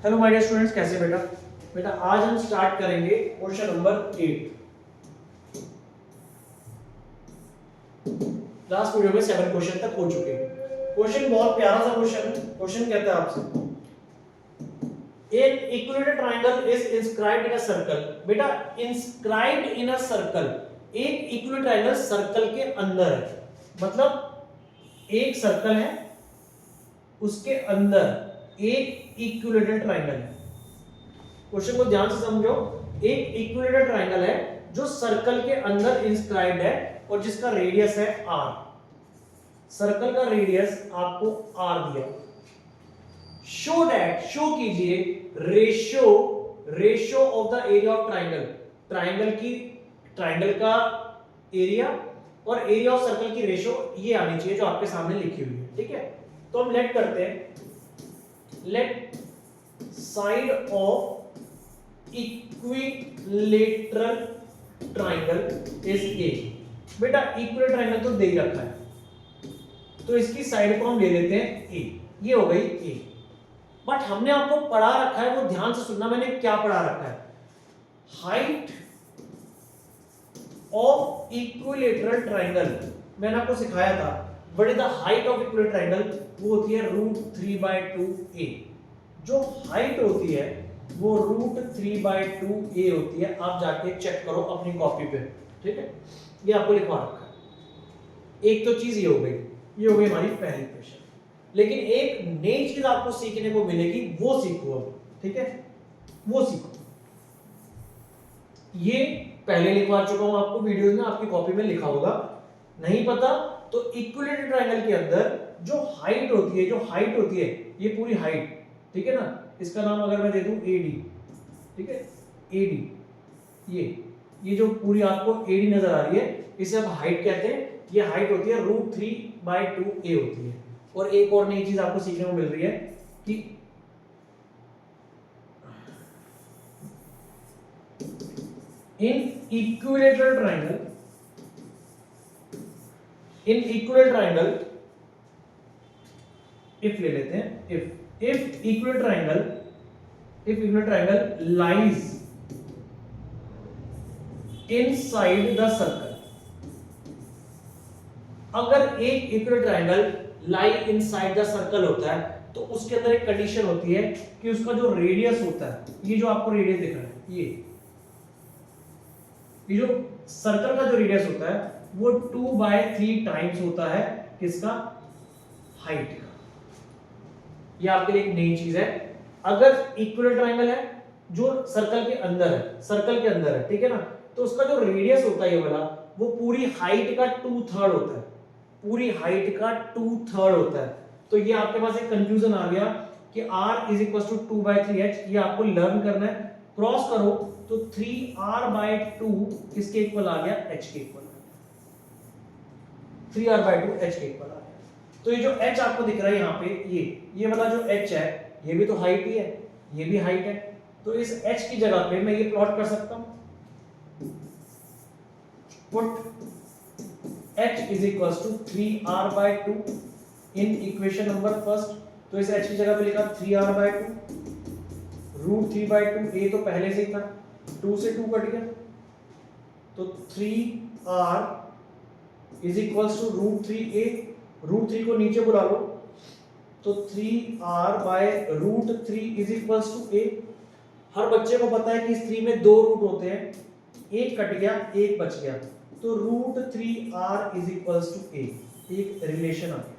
Hello my dear students, कैसे बेटा बेटा आज हम स्टार्ट करेंगे क्वेश्चन नंबर 8। लास्ट वीडियो में 7 क्वेश्चन तक हो चुके हैं। क्वेश्चन बहुत प्यारा सा क्वेश्चन है। क्वेश्चन कहता है आपसे an equilateral triangle is inscribed in a circle। बेटा inscribed in a circle, एक इक्विलेटरल ट्रायंगल सर्कल के अंदर है, मतलब एक सर्कल है उसके अंदर एक इक्विलेटरल ट्रायंगल है। क्वेश्चन को ध्यान से समझो। एक इक्विलेटरल ट्रायंगल है जो सर्कल के अंदर इंस्क्राइब्ड है और जिसका रेडियस है r। सर्कल का रेडियस आपको r दिया। शो दैट, शो कीजिए ratio of the area of triangle, triangle का एरिया और एरिया ऑफ सर्कल की रेशियो ये आनी चाहिए जो आपके सामने लिखी हुई है। ठीक है, तो हम लेट करते हैं, let side of equilateral triangle is a. बेटा इक्विलेटरल ट्रायंगल तो दे ही रखा है, तो इसकी साइड को हम ले लेते हैं ए। ये हो गई ए। बट हमने आपको पढ़ा रखा है, वो ध्यान से सुनना, मैंने क्या पढ़ा रखा है। हाइट ऑफ इक्विलेटरल ट्रायंगल मैंने आपको सिखाया था। What is the height of equilateral triangle? वो होती है √3/2a। जो हाइट होती है वो √3/2a होती है। आप जाके चेक करो अपनी कॉपी पे। ठीक है, ये आपको लिखवा रखा है। एक तो चीज ये हो गई, ये हो गई हमारी पहली क्वेश्चन। लेकिन एक नई चीज आपको सीखने को मिलेगी, वो सीखो अब। ठीक है, वो सीखो। ये पहले लिखवा चुका हूं आपको वीडियोस में, आपकी कॉपी में लिखा होगा। नहीं पता तो इक्विलेटरल ट्रायंगल के अंदर जो हाइट होती है, ये पूरी हाइट, ठीक है ना, इसका नाम अगर मैं दे दूं AD, ठीक है, AD, ये जो पूरी आपको AD नजर आ रही है, इसे आप हाइट कहते हैं। ये हाइट होती है √3/2a होती है। और एक और नई चीज आपको सीखने को मिल रही है कि इन इक्विलेटरल ट्रायंगल इफ ले लेते हैं, if equilateral triangle lies inside the circle. अगर एक equilateral triangle lie inside the circle होता है तो उसके अंदर एक कंडीशन होती है कि उसका जो रेडियस होता है, ये जो आपको रेडियस दिख रहा है, ये जो सर्कल का जो रेडियस होता है वो 2/3 टाइम्स होता है किसका? हाइट का। ये आपके लिए एक नई चीज है। अगर इक्विलेटरल ट्रायंगल है जो सर्कल के अंदर है, ठीक है ना, तो उसका जो रेडियस होता है ये वाला, वो पूरी हाइट का 2/3 होता है। पूरी हाइट का 2/3 होता है। तो ये आपके पास एक कंफ्यूजन आ गया कि r is equal to 2/3h। ये आपको लर्न करना है। क्रॉस करो तो 3r/2 किसके इक्वल आ गया? h के इक्वल आ गया। 3r/2 h के इक्वल आ गया। तो ये जो h आपको दिख रहा है यहाँ पे, ये वाला जो h है, ये भी तो हाइट ही है, ये भी हाइट है। तो इस h की जगह पे मैं ये प्लॉट कर सकता हूं। Put h is equals to 3r/2 in equation number first। तो इस h की जगह पे लिखा 3r/2, √3/2। a तो पहले से ही था, 2 से 2 कट गया, तो 3r is equals to √3a। √3 को नीचे बुला लो, तो 3r/√3 is equals to a। हर बच्चे को पता है कि इस 3 में 2 रूट होते हैं, एक कट गया, एक बच गया, तो √3r is equals to a। एक रिलेशन आ गया।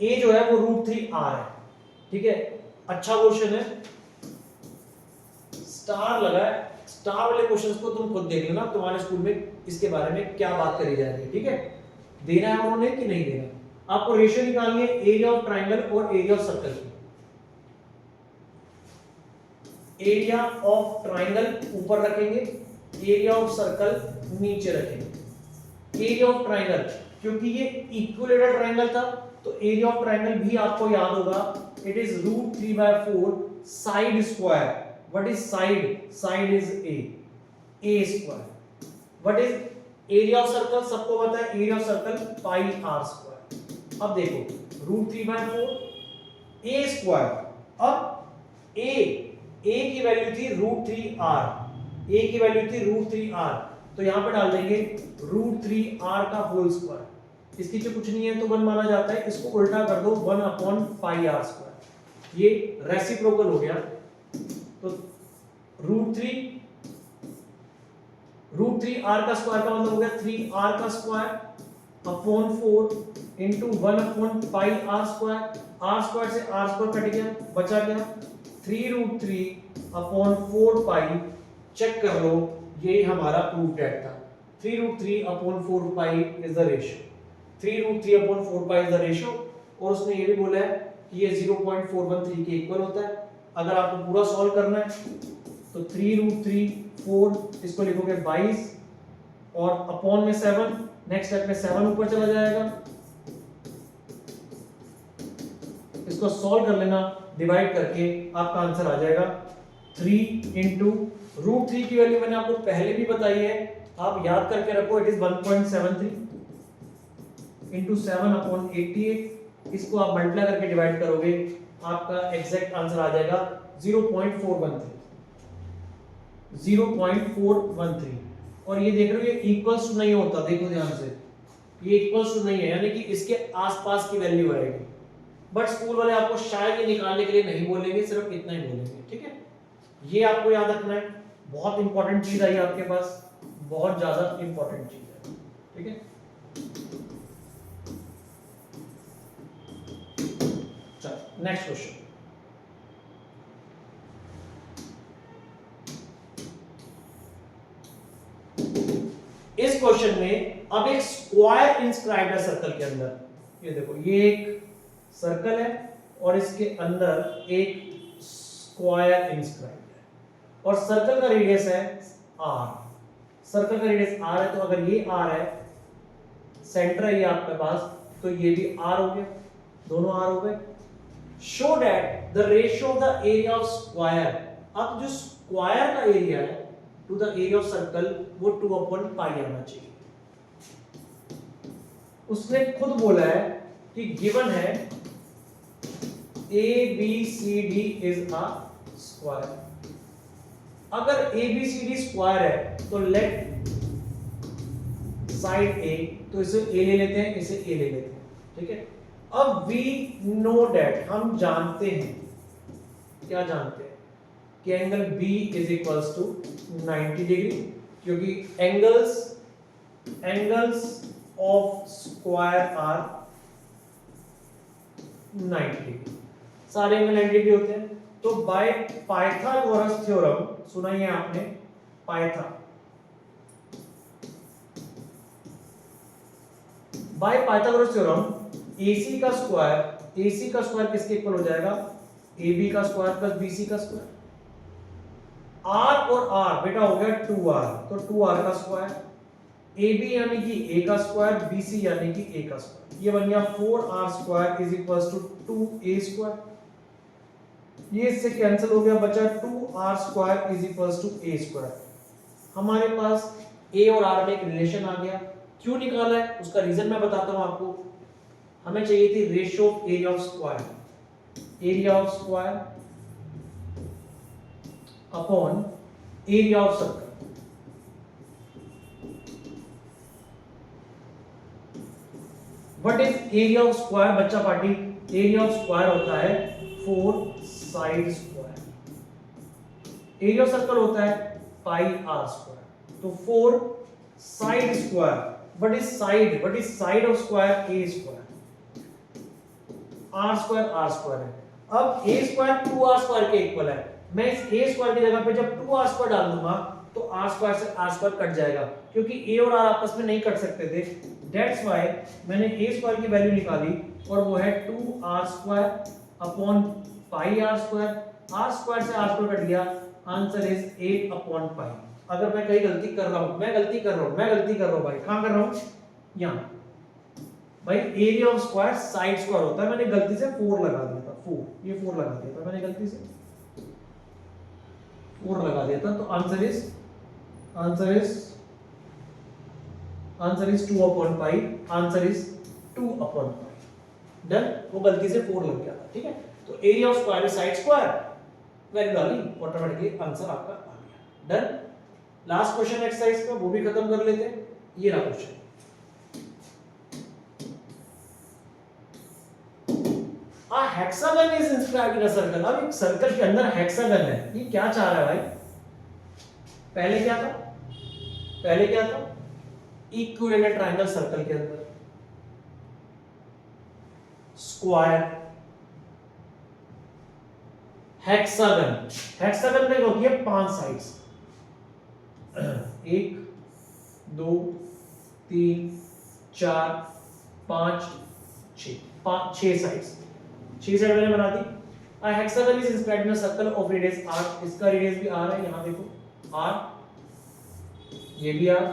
a जो है वो √3r है। ठीक है, अच्छा क्वेश्चन है, स्टार लगा है। स्टार वाले क्वेश्चंस को तुम खुद देख लेना, तुम्हारे स्कूल में इसके बारे में क्या बात करी जा रही है। ठीक है, देना है उन्होंने कि नहीं देना। आपको रेशियो निकालनी है एरिया ऑफ ट्रायंगल और एरिया ऑफ सर्कल की। एरिया ऑफ ट्रायंगल ऊपर रखेंगे, एरिया ऑफ सर्कल नीचे रखेंगे। एरिया ऑफ ट्रायंगल, क्योंकि ये इक्विलेटरल ट्रायंगल था, तो एरिया ऑफ ट्रायंगल भी आपको याद होगा, it is √3/4 side square. What is side? Side is a square. What is area of circle? सबको पता है, एरिया ऑफ सर्कल πr²। अब देखो √3/4 a स्क्वायर। अब ए की वैल्यू थी √3r, ए की वैल्यू थी √3r, तो यहां पे डाल देंगे √3r का होल स्क्वायर, इसके नीचे कुछ नहीं है तो 1 माना जाता है, इसको उल्टा कर दो 1/πr², ये रेसिप्रोकल हो गया, तो √3r का स्क्वायर का मतलब हो गया 3r का square upon 4 into 1/πr², r² से r² कट गया, बचा क्या 3√3/4π, चेक कर लो, ये हमारा प्रूफ डेट था, 3√3/4π is the ratio, 3√3/4π is the ratio, और उसने ये भी बोला है कि ये 0.413 के इक्वल होता है। अगर आपको पूरा सॉल्व करना है तो 3√3 4, इसको लिखोगे 22 और अपॉन में 7, नेक्स्ट स्टेप में 7 ऊपर चला जाएगा, इसको सॉल्व कर लेना, डिवाइड करके आपका आंसर आ जाएगा 3 इंटू √3 की वैल्यू मैंने आपको पहले भी बताई है, आप याद करके रखो, इट इज 1.73 इंटू 7/88, इसको आप मल्टीप्लाई करके डिवाइड करोगे, आपका एग्जैक्ट आंसर आ जाएगा 0.413, और ये देख रहे हो ये इक्वल्स टू नहीं होता, देखो ध्यान से, ये इक्वल्स टू नहीं है, यानी कि इसके आसपास की वैल्यू आएगी, बट स्कूल वाले आपको शायद ये निकालने के लिए नहीं बोलेंगे, सिर्फ इतना ही बोलेंगे, ठीक है, ये आपको याद रखना है, बहुत इंपॉर्टेंट चीज आई आपके पास, बहुत ज्यादा इंपॉर्टेंट चीज है, ठीक है। चलो नेक्स्ट क्वेश्चन, इस क्वेश्चन में अब एक स्क्वायर इंस्क्राइब्ड है सर्कल के अंदर, ये देखो, ये एक सर्कल है और इसके अंदर एक स्क्वायर इंस्क्राइब्ड है, और सर्कल का रेडियस है r, सर्कल का रेडियस r है, तो अगर ये r है, सेंटर है ये आपके पास, तो ये भी r हो गया, दोनों r हो गए। Show that the ratio of the area of square, अब जो स्क्वायर का एरिया है to the area of circle वो 2/π आना चाहिए। उसने खुद बोला है कि गिवन है ABCD इज अ स्क्वायर, अगर ABCD स्क्वायर है तो लेट साइड A, तो इसे A ले लेते हैं, इसे A ले लेते हैं, ठीक है। अब वी नो दैट, हम जानते हैं, क्या जानते हैं कि angle B is equals to 90 degree, क्योंकि angles of square are 90 degree, सारे एंगल 90 डिग्री होते हैं। तो बाय पाइथागोरस थ्योरम, सुना ही है आपने, बाय पाइथागोरस थ्योरम AC का स्क्वायर किसके इक्वल हो जाएगा, AB का स्क्वायर प्लस BC का स्क्वायर, R और R बेटा हो गया 2R, तो 2R का स्क्वायर, AB यानी कि A का स्क्वायर, BC यानी कि A का स्क्वायर, ये बन गया 4R² is equals to 2A², ये इससे कैंसिल हो गया, बचा 2R² is equals to A²। हमारे पास A और R में एक रिलेशन आ गया, क्यों निकाला है उसका रीजन मैं बताता हूं आपको। हमें चाहिए थी ratio of area of square upon area of circle. What is area of square बच्चा पार्टी? एरिया ऑफ स्क्वायर होता है 4 side square, area of circle होता है πr², तो 4 side square. What is side of square? a², r² है। अब a² 2r² के equal है, मैं इस a² की जगह पे जब 2r² डाल दूंगा तो r² से r² कट जाएगा, क्योंकि a और r आपस में नहीं कट सकते थे, दैट्स व्हाई मैंने a² की वैल्यू निकाली और वो है 2r² अपॉन πr², r² से r² कट गया, आंसर इज 8/π। अगर मैं कहीं गलती कर रहा हूं, मैं गलती कर रहा हूं भाई, कहां कर रहा हूं? यहां भाई, area of square side square होता है, मैंने गलती से 4 लगा दिया था, 4 लगा दिया था मैंने गलती से 4 लगा दिया था, तो answer is 2/π, answer is 2/π। Done, वो गलती से 4 लग गया था, ठीक है। तो area of square is side square, value डाली, ऑटोमेटिकली आंसर आपका आ गया। डन। लास्ट क्वेश्चन एक्सरसाइज का, वो भी खत्म कर लेते हैं। ये रहा question, a hexagon is inscribed in a circle. अब एक सर्कल के अंदर हेक्सागन है, ये क्या चाह रहा है भाई? पहले क्या था? पहले क्या था? इक्विलेटरल ट्रायंगल सर्कल के अंदर स्क्वायर, हेक्सागन। हेक्सागन में होती है 5 साइड्स, 1 2 3 4 5 6, 6 साइड्स, 6 साइड मैंने बना दी। a hexagon is inscribed in a circle of radius r, इसका रेडियस भी r है, यहां देखो r, ये भी r,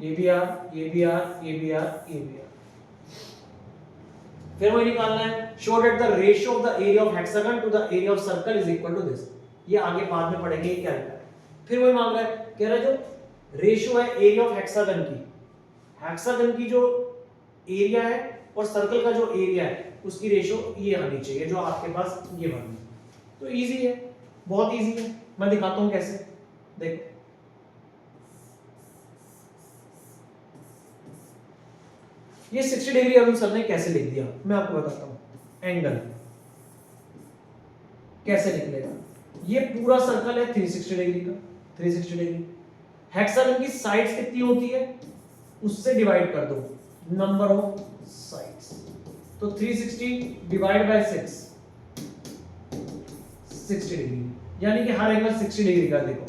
ये भी r, ये भी r, ये भी r, ये भी r। फिर वही निकालना है, show that the ratio of the area of hexagon to the area of circle is equal to this. ये आगे बाद में पढ़ेंगे क्या है। फिर वही मांग रहा है, कह रहा है जो रेशियो है एरिया ऑफ हेक्सागन की, हेक्सागन की जो एरिया है और सर्कल का जो एरिया है उसकी रेशियो ये आनी चाहिए, जो आपके पास ये बनी। तो इजी है, बहुत इजी है, मैं दिखाता हूं कैसे। देखो ये 60 डिग्री अरुण सर ने कैसे लिख दिया, मैं आपको बताता हूं। एंगल कैसे निकलेगा, ये पूरा सर्कल है 360 डिग्री का, 360 डिग्री। हेक्सागन की साइड्स कितनी होती है उससे डिवाइड कर दो, नंबर ऑफ साइड्स। तो 360 डिवाइड बाय 6, 60 डिग्री, यानी कि हर एंगल 60 डिग्री का। देखो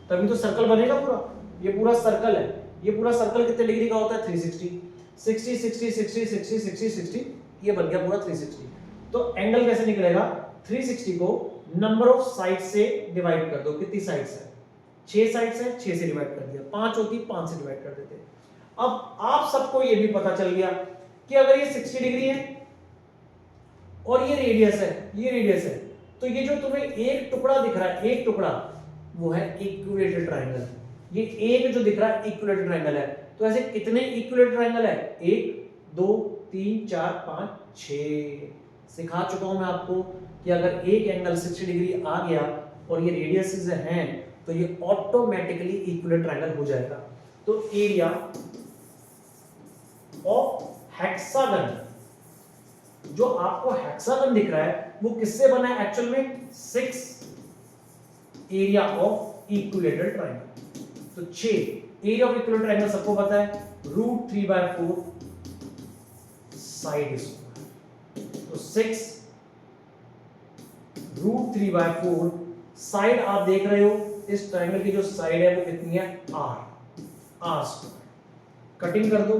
तभी तो सर्कल बनेगा पूरा, ये पूरा सर्कल है, ये पूरा सर्कल कितने डिग्री का होता है? 360, 60 60 60 60 60 60, ये बन गया पूरा 360। तो एंगल कैसे निकलेगा? 360 को नंबर ऑफ साइड्स से डिवाइड कर दो। कितनी साइड्स है? 6 साइड्स है, 6 से डिवाइड कर दिया। 5 होती, 5 से डिवाइड कर देते। अब आप सबको ये भी पता चल गया कि अगर ये 60 डिग्री है और ये रेडियस है, ये रेडियस है, तो ये जो तुम्हें एक टुकड़ा दिख रहा है, एक टुकड़ा, वो है इक्विलेटरल ट्रायंगल। ये एक जो दिख रहा है इक्विलेटरल ट्रायंगल है। तो ऐसे कितने इक्विलेटरल ट्रायंगल है? 1 2 3 4 5 6। सिखा चुका हूं मैं आपको कि अगर एक एंगल 60 डिग्री आ गया और ये रेडियसेस हैं तो ये ऑटोमेटिकली इक्विलेटरल ट्रायंगल हो जाएगा। तो एरिया ऑफ हेक्सागन, जो आपको हेक्सागन दिख रहा है वो किससे बना है एक्चुअल में? 6 एरिया ऑफ इक्विलेटरल ट्रायंगल। तो 6 एरिया ऑफ इक्विलेटरल ट्रायंगल सबको पता है, √3/4 साइड स्क्वायर। तो 6 √3/4 साइड आप देख रहे हो, इस ट्रायंगल की जो साइड है वो कितनी है? r square. कटिंग कर दो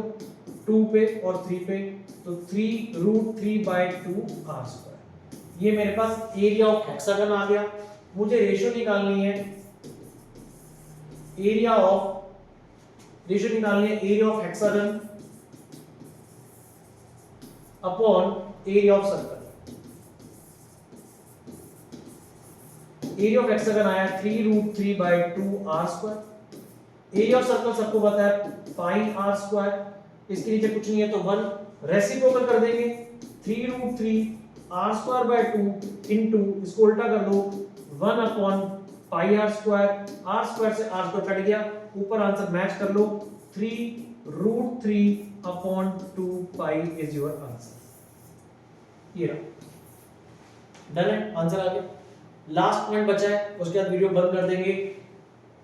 2 पे और 3 पे, तो 3√3/2 r स्क्वायर। ये मेरे पास एरिया ऑफ हेक्सागन आ गया। मुझे रेशियो निकालनी है, area of hexagon upon area of circle. Area of hexagon आया 3√3/2 r square. Area of circle सबको पता है πr स्क्वायर। इसके नीचे कुछ नहीं है तो 1 रेसिप्रोकल कर देंगे, 3√3 r स्क्वायर बाय 2 इनटू, इसको उल्टा कर दो, 1/πr स्क्वायर। r स्क्वायर से r स्क्वायर कट गया, ऊपर आंसर मैच कर लो, 3√3/2π इज योर आंसर। ये रहा, डन है, आंसर आ गया। लास्ट पॉइंट बचा है, उसके बाद वीडियो बंद कर देंगे।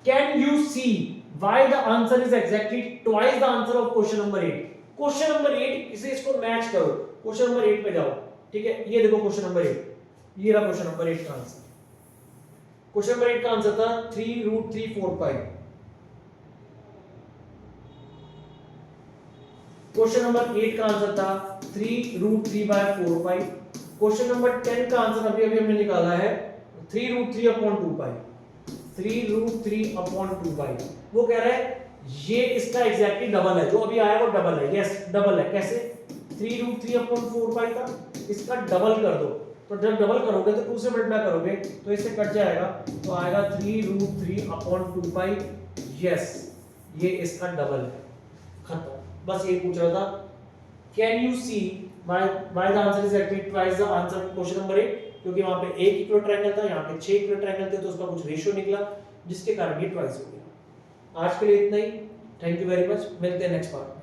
Can you see why the answer is exactly twice the answer of question number 8? Question number 8 इसे इसको मैच करो, क्वेश्चन नंबर 8 पे जाओ, ठीक है। ये देखो क्वेश्चन नंबर 8, ये रहा क्वेश्चन नंबर 8 का आंसर। क्वेश्चन नंबर 8 का आंसर था 3√3/4π। क्वेश्चन नंबर 8 का आंसर था 3√3/4π। क्वेश्चन नंबर 10 का आंसर अभी अभी हमने निकाला है 3√3/2π। 3√3/2π। वो कह रहा है ये इसका एग्जैक्टली डबल है, जो अभी आया वो डबल है। यस डबल है। कैसे? 3√3/4π का इसका डबल कर दो, तो जब डबल करोगे तो 2 से मल्टीप्लाई करोगे तो इससे कट जाएगा, तो आएगा 3√3/2π। यस ये इसका डबल है। खत्म, बस ये पूछ रहा था। Can you see why the answer is actually twice the answer question number 8, क्योंकि वहां पे एक इक्वल ट्रायंगल था, यहाँ पे 6 इक्वल ट्रायंगल थे, तो उसका कुछ रेशियो निकला जिसके कारण ये ट्वाइस हो गया। आज के लिए इतना ही। थैंक यू वेरी मच, मिलते हैं नेक्स्ट पार्ट।